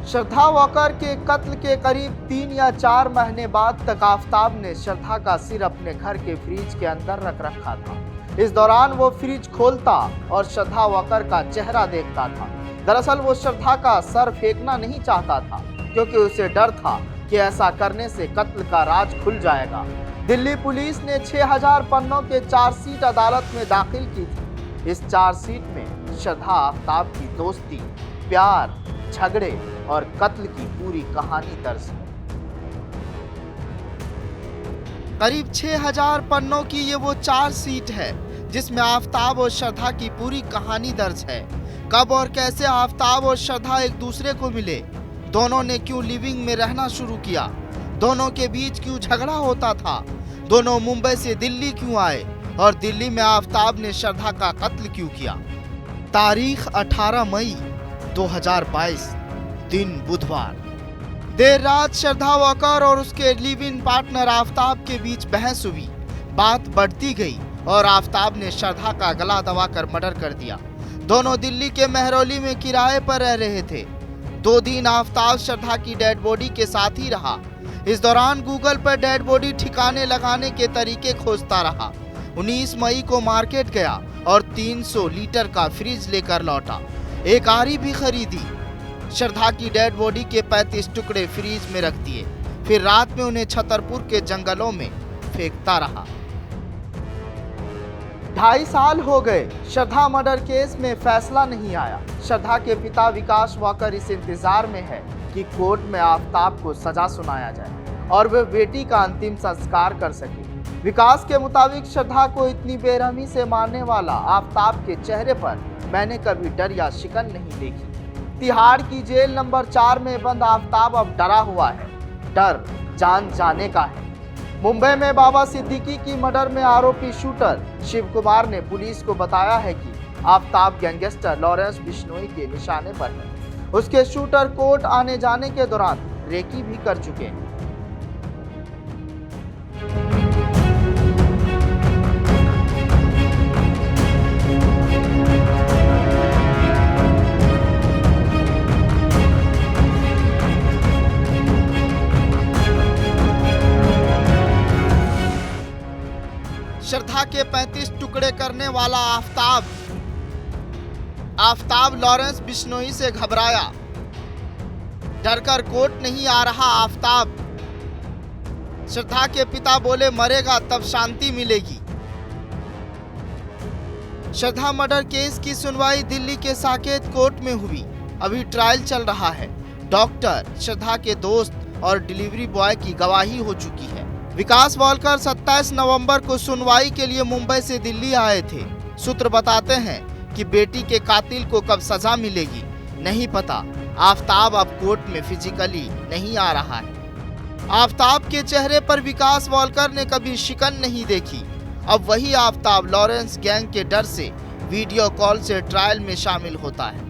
श्रद्धा walker के कत्ल के करीब 3 या 4 महीने बाद तक आफताब ने श्रद्धा का सिर अपने घर के फ्रिज के अंदर रख रखा था। इस दौरान वो फ्रिज खोलता और श्रद्धा वॉकर का चेहरा देखता था। दरअसल वो श्रद्धा का सर फेंकना नहीं चाहता था, क्योंकि उसे डर था कि ऐसा करने से कत्ल का राज खुल जाएगा। दिल्ली पुलिस ने 6000 पन्नों के चार्जशीट अदालत में दाखिल की थी। इस चार्जशीट में श्रद्धा आफताब की दोस्ती, प्यार, झगड़े और कत्ल की पूरी कहानी दर्ज है। करीब 6000 पन्नों की ये वो चार्जशीट है जिसमें आफताब और श्रद्धा की पूरी कहानी दर्ज है। कब और कैसे आफताब और श्रद्धा एक दूसरे को मिले, दोनों ने क्यों लिविंग में रहना शुरू किया, दोनों के बीच क्यों झगड़ा होता था, दोनों मुंबई से दिल्ली क्यों आए और दिल्ली में आफताब ने श्रद्धा का कत्ल क्यों किया। तारीख 18 मई 2022, दिन बुधवार। देर रात श्रद्धा वॉकर और उसके लिव इन पार्टनर आफताब के बीच बहस हुई। बात बढ़ती गई और आफताब ने श्रद्धा का गला दबाकर मर्डर कर दिया। दोनों दिल्ली के मेहरौली में किराए पर रह रहे थे। 2 दिन आफताब श्रद्धा की डेड बॉडी के साथ ही रहा। इस दौरान गूगल पर डेड बॉडी ठिकाने लगाने के तरीके खोजता रहा। 19 मई को मार्केट गया और 300 लीटर का फ्रिज लेकर लौटा। एक आरी भी खरीदी। श्रद्धा की डेड बॉडी के 35 टुकड़े फ्रिज में रख दिए। फिर रात में उन्हें छतरपुर के जंगलों में फेंकता रहा। 2.5 साल हो गए, श्रद्धा मर्डर केस में फैसला नहीं आया। श्रद्धा के पिता विकास वॉकर इस इंतजार में है कि कोर्ट में आफताब को सजा सुनाया जाए और वे बेटी का अंतिम संस्कार कर सके। विकास के मुताबिक श्रद्धा को इतनी बेरहमी से मारने वाला आफताब के चेहरे पर मैंने कभी डर या शिकन नहीं देखी। तिहाड़ की जेल नंबर 4 में बंद आफताब अब डरा हुआ है। डर जान जाने का है। मुंबई में बाबा सिद्दीकी की मर्डर में आरोपी शूटर शिव कुमार ने पुलिस को बताया है कि आफताब गैंगस्टर लॉरेंस बिश्नोई के निशाने पर है। उसके शूटर कोर्ट आने जाने के दौरान रेकी भी कर चुके हैं। श्रद्धा के 35 टुकड़े करने वाला आफताब लॉरेंस बिश्नोई से घबराया। डरकर कोर्ट नहीं आ रहा आफताब। श्रद्धा के पिता बोले मरेगा तब शांति मिलेगी। श्रद्धा मर्डर केस की सुनवाई दिल्ली के साकेत कोर्ट में हुई। अभी ट्रायल चल रहा है। डॉक्टर, श्रद्धा के दोस्त और डिलीवरी बॉय की गवाही हो चुकी है। विकास वॉकर 27 नवंबर को सुनवाई के लिए मुंबई से दिल्ली आए थे। सूत्र बताते हैं कि बेटी के कातिल को कब सजा मिलेगी नहीं पता। आफताब अब कोर्ट में फिजिकली नहीं आ रहा है। आफताब के चेहरे पर विकास वॉकर ने कभी शिकन नहीं देखी। अब वही आफताब लॉरेंस गैंग के डर से वीडियो कॉल से ट्रायल में शामिल होता है।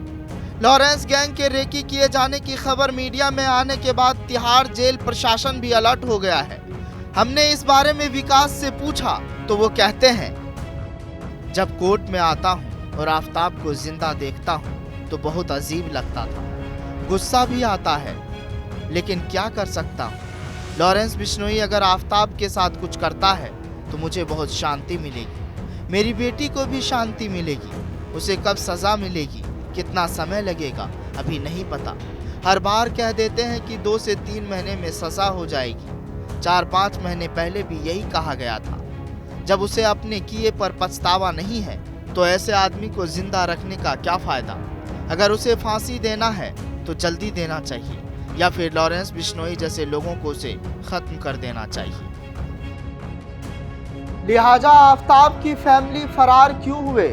लॉरेंस गैंग के रेकी किए जाने की खबर मीडिया में आने के बाद तिहाड़ जेल प्रशासन भी अलर्ट हो गया है। हमने इस बारे में विकास से पूछा तो वो कहते हैं, जब कोर्ट में आता हूँ और आफताब को जिंदा देखता हूँ तो बहुत अजीब लगता था। गुस्सा भी आता है, लेकिन क्या कर सकता हूँ। लॉरेंस बिश्नोई अगर आफताब के साथ कुछ करता है तो मुझे बहुत शांति मिलेगी। मेरी बेटी को भी शांति मिलेगी। उसे कब सजा मिलेगी, कितना समय लगेगा, अभी नहीं पता। हर बार कह देते हैं कि 2 से 3 महीने में सजा हो जाएगी। 4-5 महीने पहले भी यही कहा गया था। जब उसे अपने किए पर पछतावा नहीं है तो ऐसे आदमी को जिंदा रखने का क्या फायदा। अगर उसे फांसी देना है तो जल्दी देना चाहिए, या फिर लॉरेंस बिश्नोई जैसे लोगों को उसे खत्म कर देना चाहिए। लिहाजा आफताब की फैमिली फरार क्यों हुए,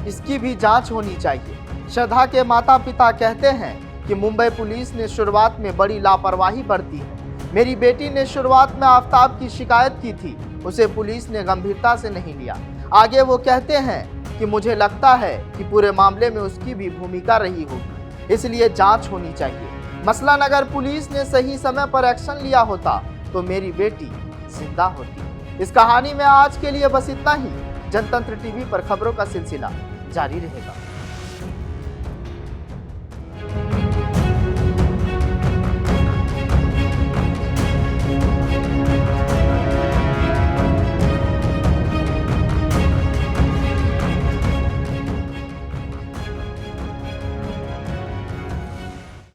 इसकी भी जांच होनी चाहिए। श्रद्धा के माता पिता कहते हैं कि मुंबई पुलिस ने शुरुआत में बड़ी लापरवाही बरती है। मेरी बेटी ने शुरुआत में आफताब की शिकायत की थी, उसे पुलिस ने गंभीरता से नहीं लिया। आगे वो कहते हैं कि मुझे लगता है कि पूरे मामले में उसकी भी भूमिका रही होगी, इसलिए जांच होनी चाहिए। मसलन अगर पुलिस ने सही समय पर एक्शन लिया होता तो मेरी बेटी जिंदा होती। इस कहानी में आज के लिए बस इतना ही। जनतंत्र टीवी पर खबरों का सिलसिला जारी रहेगा।